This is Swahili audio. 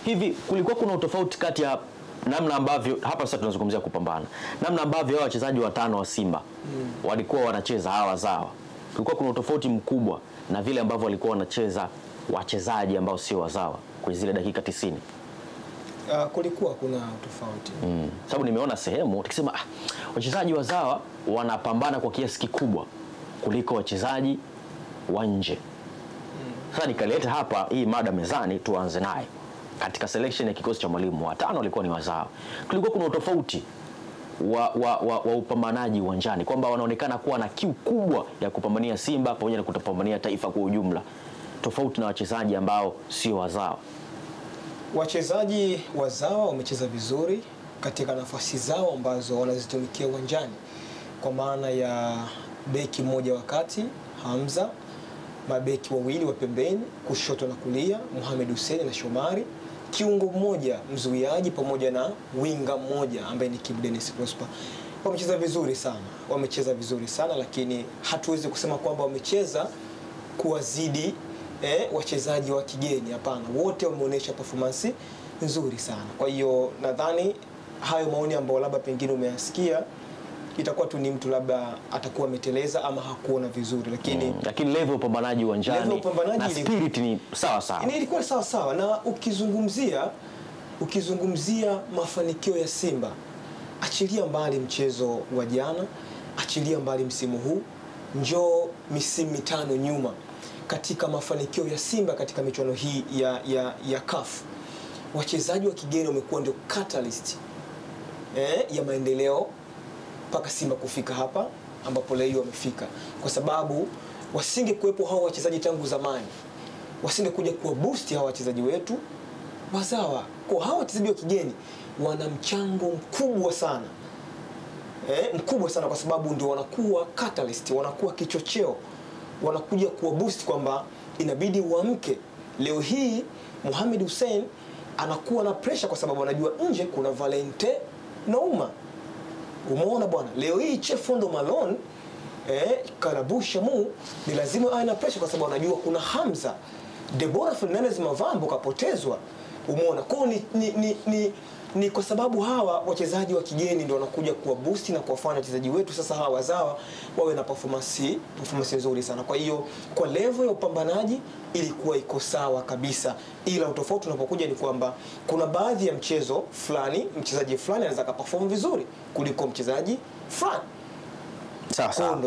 Hivi kulikuwa kuna utofauti kati ya namna ambavyo hapa sasa tunazungumzia kupambana, namna ambavyo hao wachezaji watano wa Simba walikuwa wanacheza hawa wazawa, kulikuwa kuna utofauti mkubwa na vile ambavyo walikuwa wanacheza wachezaji ambao sio wazawa kwa zile dakika 90? Kulikuwa kuna tofauti. Sababu nimeona sehemu tukisema wachezaji wazawa wanapambana kwa kiasi kikubwa kuliko wachezaji wa nje. Sasa nikaleta hapa hii mada mezani, tuanze naye. Katika selection ya kikosi cha mwalimu, watano walikuwa ni wazawa. Kulikuwa kuna utofauti wa upambanaji uwanjani, kwamba wanaonekana kuwa na kiu kubwa ya kupambania Simba pamoja na kutopambania taifa kwa ujumla, tofauti na wachezaji ambao sio wazawa. Wachezaji wazawa wamecheza vizuri katika nafasi zao ambazo wanazitumikia uwanjani, kwa maana ya beki mmoja wakati Hamza, mabeki wawili wa pembeni kushoto na kulia Mohamed Hussein na Shomari, kiungo mmoja mzuiaji pamoja na winga mmoja ambaye ni Kibu Denis Prosper. Wamecheza vizuri sana, lakini hatuwezi kusema kwamba wamecheza kuwazidi wachezaji wa kigeni. Hapana, wote wameonyesha performance nzuri sana. Kwa hiyo nadhani hayo maoni ambayo labda pengine umeyasikia itakuwa tu ni mtu labda atakuwa ameteleza ama hakuona vizuri, lakini level upambanaji uwanjani na spirit ni sawa sawa. Ilikuwa sawa sawa. Na ukizungumzia mafanikio ya Simba, achilia mbali mchezo wa jana, achilia mbali msimu huu, njoo misimu mitano nyuma, katika mafanikio ya Simba katika michuano hii ya CAF, wachezaji wa kigeni wamekuwa ndio catalyst ya maendeleo mpaka Simba kufika hapa ambapo leo wamefika, kwa sababu wasingekuwepo hao wachezaji tangu zamani, wasingekuja kuwa boost hao wachezaji wetu wazawa. Kwa hao wachezaji wa kigeni wana mchango mkubwa sana, mkubwa sana, kwa sababu ndio wanakuwa catalyst, wanakuwa kichocheo, wanakuja kuwa boost kwamba inabidi uamke. Leo hii Mohamed Hussein anakuwa na pressure kwa sababu anajua nje kuna Valente Nouma. Umeona bwana, leo hii Chefondo Malone Karabusha mu ni lazima awe na pressure kwa sababu anajua kuna Hamza. Deborah Fernandez Mavambo kapotezwa. Umeona, kwa ni kwa sababu hawa wachezaji wa kigeni ndio wanakuja kuwa boost na kuwafanya wachezaji wetu sasa hawa wazawa wawe na performance nzuri sana. Kwa hiyo kwa level ya upambanaji ilikuwa iko sawa kabisa, ila utofauti unapokuja ni kwamba kuna baadhi ya mchezo fulani mchezaji fulani anaweza kuperform vizuri kuliko mchezaji fulani. Sawa sawa.